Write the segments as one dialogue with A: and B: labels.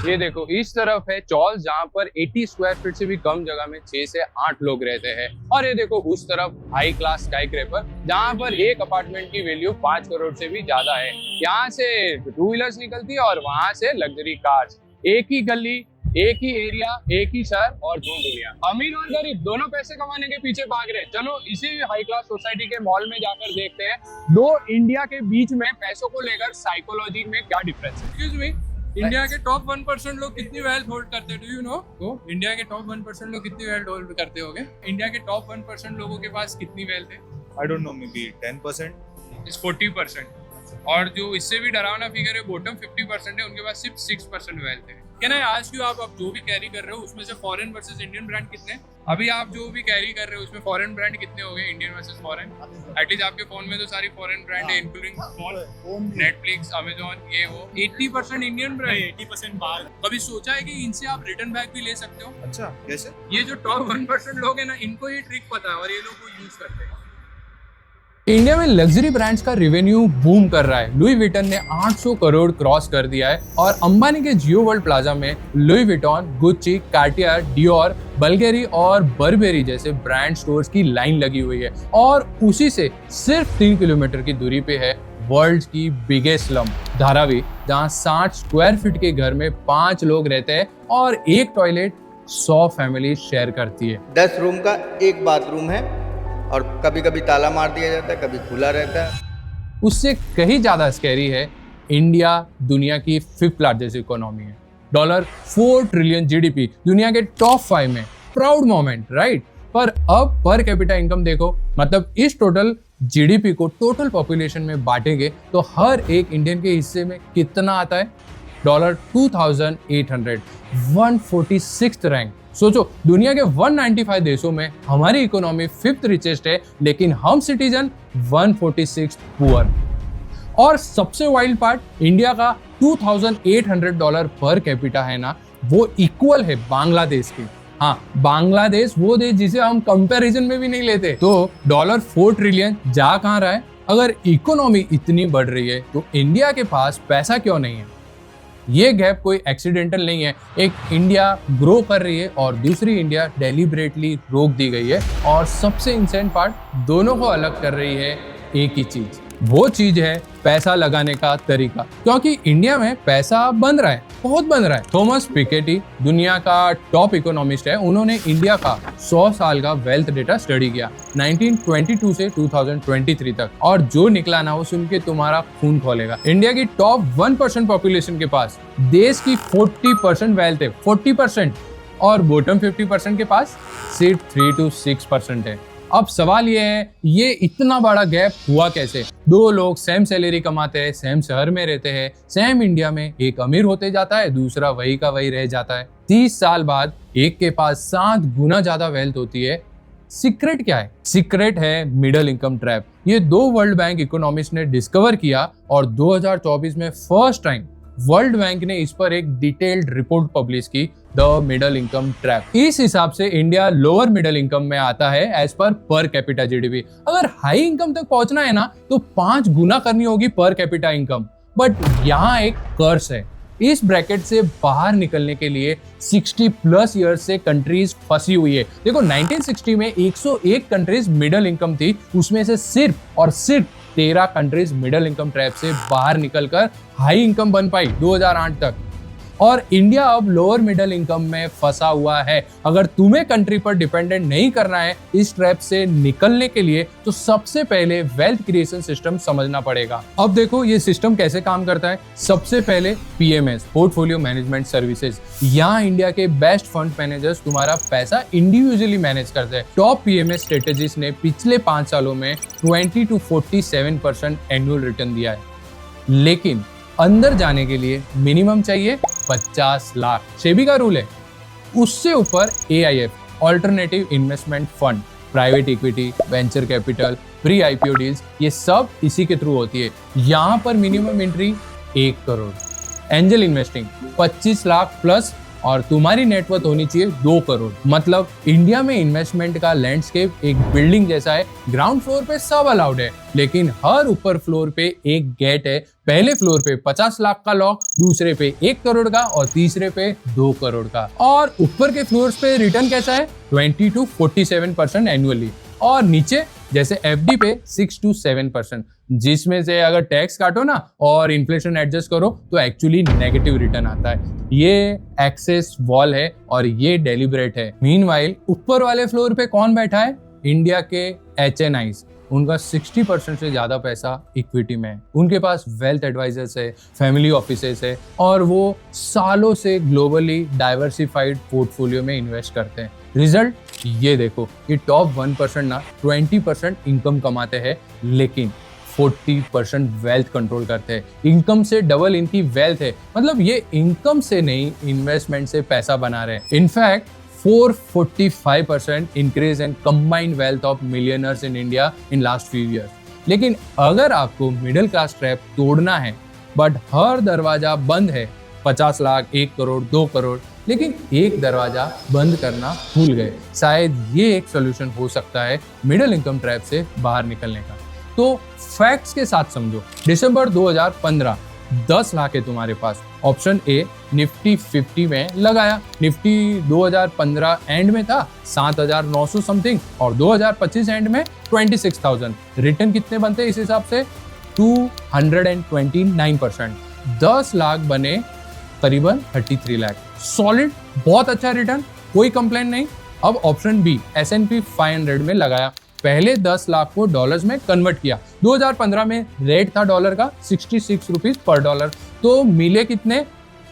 A: ये देखो इस तरफ है चॉल जहाँ पर 80 स्क्वायर फीट से भी कम जगह में 6 से 8 लोग रहते हैं। और ये देखो उस तरफ हाई क्लास स्काईक्रेपर जहाँ पर एक अपार्टमेंट की वैल्यू 5 करोड़ से भी ज्यादा है। यहाँ से टू व्हीलर्स निकलती है और वहाँ से लग्जरी कार्स। एक ही गली, एक ही एरिया, एक ही शहर और दो दुनिया। अमीर और गरीब दोनों पैसे कमाने के पीछे भाग रहे हैं। चलो इसी हाई क्लास सोसाइटी के मॉल में जाकर देखते हैं दो इंडिया के बीच में पैसों को लेकर साइकोलॉजी में क्या डिफरेंस है।
B: एक्सक्यूज मी, इंडिया के टॉप 1% लोग कितनी वेल्थ होल्ड करते हैं? Do you know? इंडिया के टॉप 1% लोग कितनी वेल्थ होल्ड करते होंगे? इंडिया के टॉप 1% लोगों के पास कितनी वेल्थ है?
C: I don't know, maybe 10%.
B: इस 40%। और जो इससे भी डरावना फिगर है बॉटम 50% है, उनके पास सिर्फ 6% वेल्थ है। कैन आई आस्क यू, आप जो भी कैरी कर रहे हो उसमें से फॉरेन वर्सेस इंडियन ब्रांड कितने? अभी आप जो भी कैरी कर रहे हो उसमें फॉरेन ब्रांड कितने हो गए, इंडियन वर्सेस फॉरेन? एटलीस्ट आपके फोन में तो सारी फॉरेन ब्रांड है, इंक्लूडिंग नेटफ्लिक्स, अमेजॉन, ये वो। 80% इंडियन ब्रांड,
C: 80% बाहर।
B: कभी सोचा है कि इनसे आप रिटर्न बैक भी ले सकते हो?
C: अच्छा, कैसे?
B: ये जो टॉप 1% लोग हैं ना, इनको ये ट्रिक पता है और ये लोग वो यूज करते हैं।
A: इंडिया में लग्जरी ब्रांड्स का रेवेन्यू बूम कर रहा है। लुई विटन ने 800 करोड़ क्रॉस कर दिया है और अंबानी के जियो वर्ल्ड प्लाजा में Louis Vuitton, Gucci, Cartier, Dior, Bulgari और बर्बेरी जैसे ब्रांड स्टोर्स की लाइन लगी हुई है। और उसी से सिर्फ 3 किलोमीटर की दूरी पे है वर्ल्ड की बिगेस्ट स्लम धारावी, जहाँ 60 स्क्वायर फीट के घर में 5 लोग रहते हैं और एक टॉयलेट 100 फैमिली शेयर करती है।
D: 10 रूम का एक बाथरूम है और कभी कभी ताला मार दिया जाता है, कभी खुला रहता है।
A: उससे कहीं ज्यादा स्कैरी है, इंडिया दुनिया की 5th लार्जेस्ट इकोनॉमी है। $4 ट्रिलियन जीडीपी, दुनिया के टॉप 5 में। Proud moment, right? पर अब पर कैपिटा इनकम देखो, मतलब इस टोटल जीडीपी को टोटल पॉपुलेशन में बांटेंगे तो हर एक इंडियन के हिस्से में कितना आता है? $2,800, 146th रैंक। सोचो, दुनिया के 195 देशों में हमारी इकोनॉमी 5th रिचेस्ट है, लेकिन हम सिटीजन 146 पुअर। और सबसे वाइल्ड पार्ट, इंडिया का $2,800 पर कैपिटा है ना, वो इक्वल है बांग्लादेश के। हाँ, बांग्लादेश वो देश जिसे हम कंपैरिजन में भी नहीं लेते। तो $4 ट्रिलियन जा कहाँ रहा है? अगर इकोनॉमी इतनी बढ़ रही है तो इंडिया के पास पैसा क्यों नहीं है? ये गैप कोई एक्सीडेंटल नहीं है। एक इंडिया ग्रो कर रही है और दूसरी इंडिया डेलिबरेटली रोक दी गई है। और सबसे इंसेंट पार्ट, दोनों को अलग कर रही है एक ही चीज। वो चीज है पैसा लगाने का तरीका। क्योंकि इंडिया में पैसा बन रहा है, बहुत बन रहा है। थॉमस पिकेटी दुनिया का टॉप इकोनॉमिस्ट है। उन्होंने इंडिया का 100 साल का वेल्थ डेटा स्टडी किया 1922 से 2023 तक, और जो निकला ना वो सुन के तुम्हारा खून खोलेगा। इंडिया की टॉप 1% पॉपुलेशन के पास देश की 40% वेल्थ है, 40%, और बॉटम 50% के पास सिर्फ 3 to 6% है। अब सवाल ये है, ये इतना बड़ा गैप हुआ कैसे? दो लोग सेम सैलरी कमाते हैं, सेम शहर में रहते हैं, सेम इंडिया में, एक अमीर होते जाता है, दूसरा वही का वही रह जाता है। 30 साल बाद एक के पास 7 गुना ज्यादा वेल्थ होती है। सीक्रेट क्या है? सीक्रेट है मिडिल इनकम ट्रैप। ये 2 वर्ल्ड बैंक इकोनॉमिस्ट ने डिस्कवर किया और 2024 में फर्स्ट टाइम वर्ल्ड बैंक ने इस पर एक डिटेल्ड रिपोर्ट पब्लिश की, द मिडिल इनकम ट्रैप। इस हिसाब से इंडिया लोअर मिडिल इनकम में आता है एज पर कैपिटा जीडीपी। अगर हाई इनकम तक पहुंचना है ना तो 5 गुना करनी होगी पर कैपिटा इनकम। बट यहाँ एक कर्स है, इस ब्रैकेट से बाहर निकलने के लिए 60+ ईयर्स से कंट्रीज फंसी हुई है। देखो 1960 में 101 कंट्रीज मिडिल इनकम थी, उसमें से सिर्फ और सिर्फ 13 कंट्रीज मिडिल इनकम ट्रैप से बाहर निकलकर हाई इनकम बन पाई 2008 तक। और इंडिया अब लोअर मिडिल इनकम में फंसा हुआ है। अगर तुम्हें कंट्री पर डिपेंडेंट नहीं करना है इस ट्रैप से निकलने के लिए, तो सबसे पहले वेल्थ क्रिएशन सिस्टम समझना पड़ेगा। अब देखो ये सिस्टम कैसे काम करता है। सबसे पहले पीएमएस, पोर्टफोलियो मैनेजमेंट सर्विसेज। यहाँ इंडिया के बेस्ट फंड मैनेजर्स तुम्हारा पैसा इंडिविजुअली मैनेज करते हैं। टॉप पीएमएस स्ट्रेटेजिस्ट ने पिछले 5 सालों में 20 to 47% एनुअल रिटर्न दिया है। लेकिन अंदर जाने के लिए मिनिमम चाहिए 50 लाख। सेबी का रूल है। उससे ऊपर AIF, alternative investment fund, private equity, venture capital, pre IPO deals, ये सब इसी के थ्रू होती है। यहाँ पर minimum entry 1 crore. Angel investing 25 lakh plus, और तुम्हारी नेटवर्थ होनी चाहिए 2 करोड़। मतलब इंडिया में इन्वेस्टमेंट का लैंडस्केप एक बिल्डिंग जैसा है। ग्राउंड फ्लोर पे सब अलाउड है, लेकिन हर ऊपर फ्लोर पे एक गेट है। पहले फ्लोर पे 50 लाख का लॉक, दूसरे पे 1 करोड़ का और तीसरे पे 2 करोड़ का। और ऊपर के फ्लोर्स पे रिटर्न कैसा है? 20 to 47% एनुअली, और नीचे जैसे एफडी पे 6 to 7%, जिसमें से अगर टैक्स काटो ना और इन्फ्लेशन एडजस्ट करो तो एक्चुअली नेगेटिव रिटर्न आता है। ये एक्सेस वॉल है और ये डेलिब्रेट है। मीनवाइल ऊपर वाले फ्लोर पे कौन बैठा है? इंडिया के HNIs। उनका 60% से ज्यादा पैसा इक्विटी में है। उनके पास वेल्थ एडवाइजर्स है, फैमिली ऑफिसेस है, और वो सालों से ग्लोबली डाइवर्सिफाइड पोर्टफोलियो में इन्वेस्ट करते हैं। रिजल्ट ये देखो, ये टॉप 1% ना 20% इनकम कमाते हैं, लेकिन 40% वेल्थ कंट्रोल करते हैं। इनकम से डबल इनकी वेल्थ है। मतलब ये इनकम से नहीं, इन्वेस्टमेंट से पैसा बना रहे हैं। In fact 445% increase in combined wealth of millionaires in India in last few years। लेकिन अगर आपको मिडिल क्लास ट्रैप तोड़ना है, बट हर दरवाजा बंद है, 50 लाख, 1 करोड़, 2 करोड़, लेकिन एक दरवाजा बंद करना भूल गए, शायद ये एक सोल्यूशन हो सकता है मिडिल इनकम ट्रैप से बाहर निकलने का। तो फैक्ट्स के साथ समझो। दिसंबर 2015 10 लाख है तुम्हारे पास। ऑप्शन ए निफ्टी 50 में लगाया। निफ्टी 2015 एंड में था 7,900 समथिंग, और 2025 एंड में 26,000। रिटर्न कितने बनते इस हिसाब से? 229%। 10 लाख बने करीबन 33 लाख। सॉलिड, बहुत अच्छा रिटर्न, कोई कंप्लेन नहीं। अब ऑप्शन बी S&P 500 में लगाया। पहले 10 लाख को डॉलर्स में कन्वर्ट किया। 2015 में रेट था डॉलर का 66 रुपीज पर डॉलर, तो मिले कितने?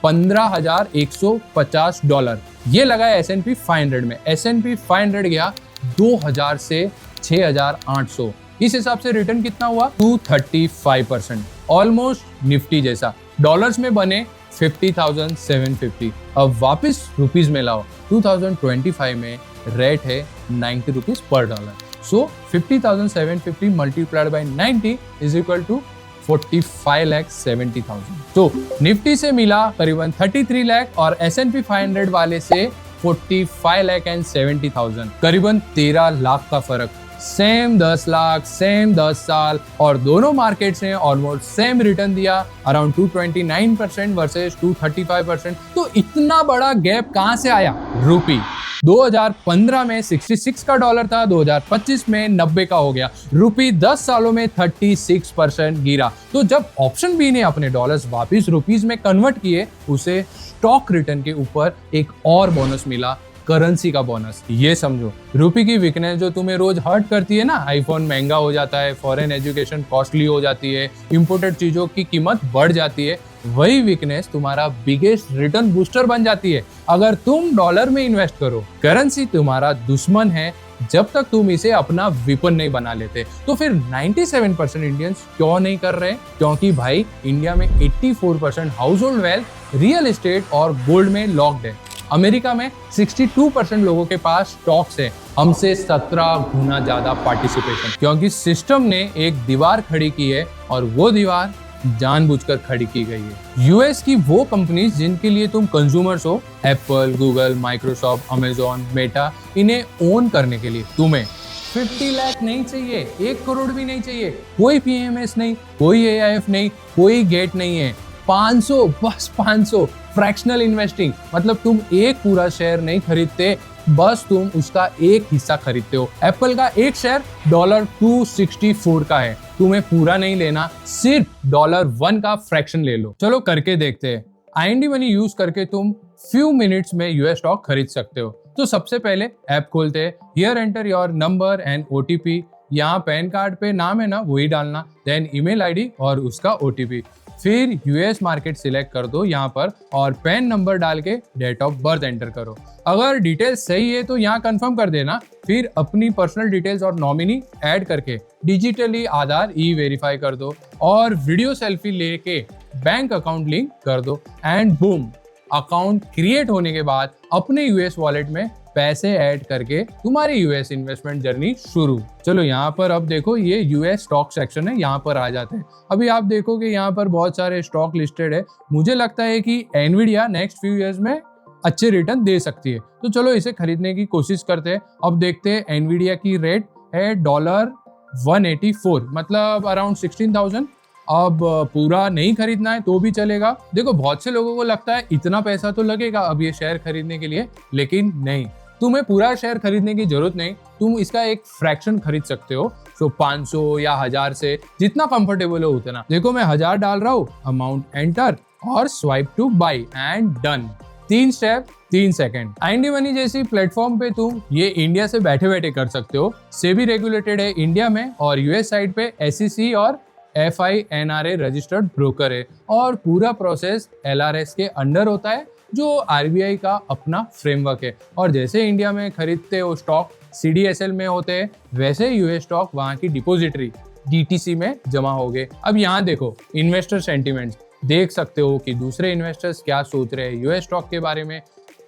A: $15,150। ये लगाया S&P 500 में। S&P 500 गया 2000 से 6,800। इस हिसाब से रिटर्न कितना हुआ? 235%, ऑलमोस्ट निफ्टी जैसा। डॉलर्स में बने 50,750। अब वापस रुपीज में लाओ। 2025 में रेट है 90 rupees per dollar. So 50,750 multiplied by 90 is equal to 45,70,000। तो निफ्टी से मिला करीबन 33 लाख और S&P 500 वाले से 45,70,000, करीबन 13 लाख का फर्क। सेम 10 लाख, सेम 10 साल, और दोनों मार्केट्स ने ऑलमोस्ट सेम रिटर्न दिया, अराउंड 229% वर्सेस 235%। तो इतना बड़ा गैप कहां से आया? रूपी। 2015 में 66 का डॉलर था, 2025 में 90 का हो गया। रूपी 10 सालों में 36% गिरा। तो जब ऑप्शन बी ने अपने डॉलर्स वापस रुपीज में कन्वर्ट किए, उसे स्टॉक रिटर्न के ऊपर एक और बोनस मिला, करेंसी का बोनस। ये समझो, रूपी की वीकनेस जो तुम्हें रोज हर्ट करती है ना, आईफोन महंगा हो जाता है, फॉरेन एजुकेशन कॉस्टली हो जाती है, इंपोर्टेड चीजों की कीमत बढ़ जाती है, वही वीकनेस तुम्हारा बिगेस्ट रिटर्न बूस्टर बन जाती है अगर तुम डॉलर में इन्वेस्ट करो। करेंसी तुम्हारा दुश्मन है जब तक तुम इसे अपना विपन नहीं बना लेते। तो फिर 97% इंडियंस क्यों नहीं कर रहे? क्योंकि भाई इंडिया में 84% house hold wealth real estate और गोल्ड में लॉक्ड है। अमेरिका में 62% लोगों के पास स्टॉक्स है, हमसे 17 गुना ज्यादा पार्टिसिपेशन, क्योंकि सिस्टम ने एक दीवार खड़ी की है और वो दीवार जानबूझकर खड़ी की गई है। यूएस की वो कंपनीज जिनके लिए तुम कंज्यूमर्स हो, Apple, Google, Microsoft, Amazon, Meta, इन्हें ओन करने के लिए तुम्हें 50 लाख नहीं चाहिए, 1 करोड़ भी नहीं चाहिए, कोई PMS नहीं, कोई AIF नहीं, कोई गेट नहीं है। 500, बस 500 फ्रैक्शनल इन्वेस्टिंग, मतलब तुम एक पूरा शेयर नहीं खरीदते, बस तुम उसका एक हिस्सा खरीदते हो। एप्पल का एक शेयर $264 का है, तुम्हें पूरा नहीं लेना, सिर्फ $1 का फ्रैक्शन ले लो। चलो करके देखते हैं। IND मनी यूज करके तुम फ्यू मिनट्स में यूएस स्टॉक खरीद सकते हो। तो सबसे पहले ऐप खोलते हैं, here enter your number and OTP। यहाँ पैन कार्ड पे नाम है ना, वही डालना, देन ईमेल ID और उसका OTP। फिर यूएस मार्केट सिलेक्ट कर दो यहाँ पर और पैन नंबर डाल के डेट ऑफ बर्थ एंटर करो। अगर डिटेल्स सही है तो यहाँ कंफर्म कर देना। फिर अपनी पर्सनल डिटेल्स और नॉमिनी ऐड करके डिजिटली आधार वेरीफाई कर दो और वीडियो सेल्फी लेके बैंक अकाउंट लिंक कर दो एंड बूम, अकाउंट क्रिएट होने के बाद अपने यूएस वॉलेट में पैसे ऐड करके तुम्हारी यूएस इन्वेस्टमेंट जर्नी शुरू। चलो यहाँ पर अब देखो, ये यूएस स्टॉक सेक्शन है, यहाँ पर आ जाते हैं। अभी आप देखोगे यहाँ पर बहुत सारे स्टॉक लिस्टेड है। मुझे लगता है कि एनवीडिया नेक्स्ट फ्यू इयर्स में अच्छे रिटर्न दे सकती है। तो चलो इसे खरीदने की कोशिश करते हैं। अब देखते हैं एनवीडिया की रेट है $184, मतलब अराउंड 16,000। अब पूरा नहीं खरीदना है तो भी चलेगा। देखो बहुत से लोगों को लगता है इतना पैसा तो लगेगा अब ये शेयर खरीदने के लिए, लेकिन नहीं, तुम्हें पूरा शेयर खरीदने की जरूरत नहीं, तुम इसका एक फ्रैक्शन खरीद सकते हो। तो 500 या 1000 से जितना कंफर्टेबल हो उतना। देखो मैं 1000 डाल रहा हूँ, अमाउंट एंटर और swipe two by and done. 3 step 3 second. IND money जैसी प्लेटफॉर्म पे तुम ये इंडिया से बैठे बैठे कर सकते हो। सेबी रेगुलेटेड है इंडिया में और यूएस साइड पे SEC और FINRA रजिस्टर्ड ब्रोकर है और पूरा प्रोसेस LRS के अंडर होता है जो RBI का अपना फ्रेमवर्क है। और जैसे इंडिया में खरीदते हो स्टॉक CDSL में होते हैं, वैसे यूएस स्टॉक वहाँ की डिपोजिटरी DTC में जमा हो गए। अब यहाँ देखो इन्वेस्टर सेंटिमेंट्स, देख सकते हो कि दूसरे इन्वेस्टर्स क्या सोच रहे हैं यूएस स्टॉक के बारे में,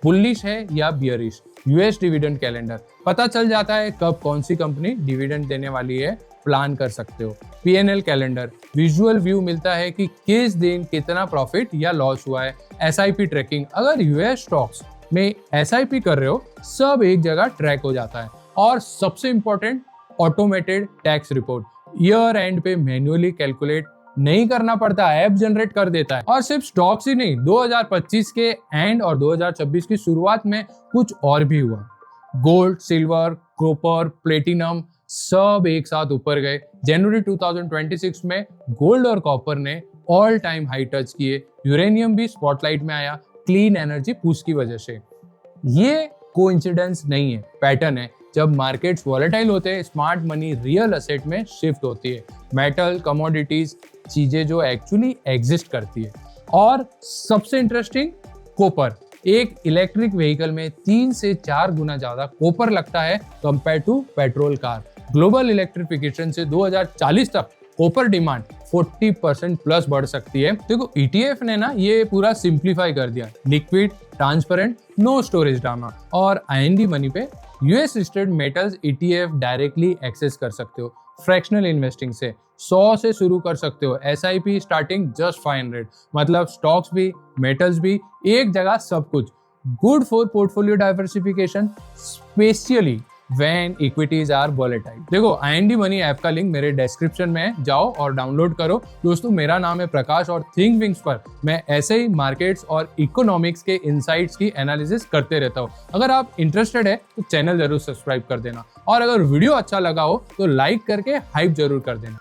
A: बुलिश है या बियरिश। यूएस डिविडेंड कैलेंडर, पता चल जाता है कब कौन सी कंपनी डिविडेंड देने वाली है, प्लान कर सकते हो। PNL कैलेंडर, विजुअल व्यू मिलता है कि किस दिन कितना प्रॉफिट या लॉस हुआ है। SIP ट्रैकिंग, अगर यूएस स्टॉक्स में SIP कर रहे हो सब एक जगह ट्रैक हो जाता है। और सबसे important automated tax report, year and पे मैन्युअली कैलकुलेट नहीं करना पड़ता, ऐप जनरेट कर देता है। और सिर्फ स्टॉक्स ही नहीं, 2025 के एंड और 2026 की शुरुआत में कुछ और भी हुआ। गोल्ड, सिल्वर, कॉपर, प्लेटिनम सब एक साथ ऊपर गए। जनवरी 2026 में गोल्ड और कॉपर ने ऑल टाइम हाई टच किए। यूरेनियम भी स्पॉटलाइट में आया क्लीन एनर्जी पुश की वजह से। ये कोइंसिडेंस नहीं है, पैटर्न है। जब मार्केट्स वॉलेटाइल होते हैं, स्मार्ट मनी रियल असेट में शिफ्ट होती है। मेटल, कमोडिटीज, चीजें जो एक्चुअली एग्जिस्ट करती है। और सबसे इंटरेस्टिंग, कॉपर, एक इलेक्ट्रिक व्हीकल में 3 से 4 गुना ज्यादा कॉपर लगता है compare to petrol car. Global electrification से 2040 तक कॉपर डिमांड 40% प्लस बढ़ सकती है। देखो ETF ने ना ये पूरा सिंप्लीफाई कर दिया, liquid, transparent, no storage drama. और आईएनडी मनी पे US listed metals ETF directly access कर सकते हो। फ्रैक्शनल इन्वेस्टिंग से 100 से शुरू कर सकते हो। SIP स्टार्टिंग जस्ट 500, मतलब स्टॉक्स भी मेटल्स भी एक जगह सब कुछ। Good for portfolio diversification, specially when equities are volatile. देखो आईएनडी मनी ऐप का लिंक मेरे डिस्क्रिप्शन में है, जाओ और डाउनलोड करो। दोस्तों मेरा नाम है प्रकाश और थिंक विंग्स पर मैं ऐसे ही मार्केट्स और इकोनॉमिक्स के इनसाइट्स की एनालिसिस करते रहता हूँ। अगर आप इंटरेस्टेड है तो चैनल जरूर सब्सक्राइब कर देना और अगर वीडियो अच्छा लगा हो तो लाइक करके हाइप जरूर कर देना।